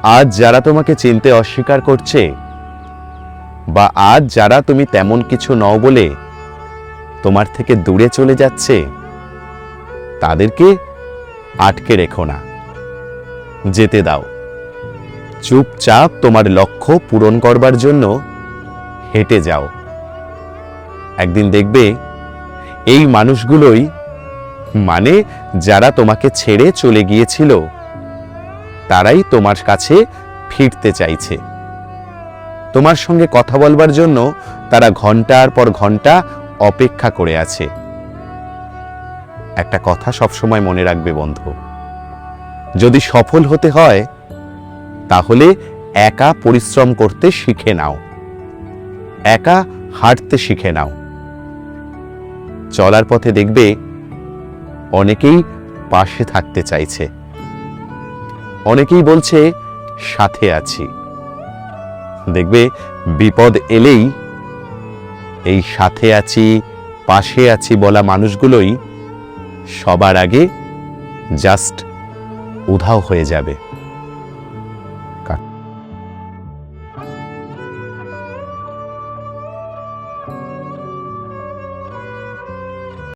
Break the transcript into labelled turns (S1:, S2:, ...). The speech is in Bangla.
S1: আজ যারা তোমাকে চিনতে অস্বীকার করছে, বা আজ যারা তুমি তেমন কিছু নও বলে তোমার থেকে দূরে চলে যাচ্ছে, তাদেরকে আটকে রেখো না, যেতে দাও। চুপচাপ তোমার লক্ষ্য পূরণ করবার জন্য হেঁটে যাও। একদিন দেখবে এই মানুষগুলোই, মানে যারা তোমাকে ছেড়ে চলে গিয়েছিল, তারাই তোমার কাছে ফিরতে চাইছে। তোমার সঙ্গে কথা বলবার জন্য তারা ঘন্টার পর ঘন্টা অপেক্ষা করে আছে। একটা কথা সবসময় মনে রাখবে বন্ধু, যদি সফল হতে হয় তাহলে একা পরিশ্রম করতে শিখে নাও, একা হাঁটতে শিখে নাও। চলার পথে দেখবে অনেকেই পাশে থাকতে চাইছে, অনেকেই বলছে সাথে আছি। দেখবে বিপদ এলেই এই সাথে আছি, পাশে আছি বলা মানুষগুলোই সবার আগে জাস্ট উধাও হয়ে যাবে।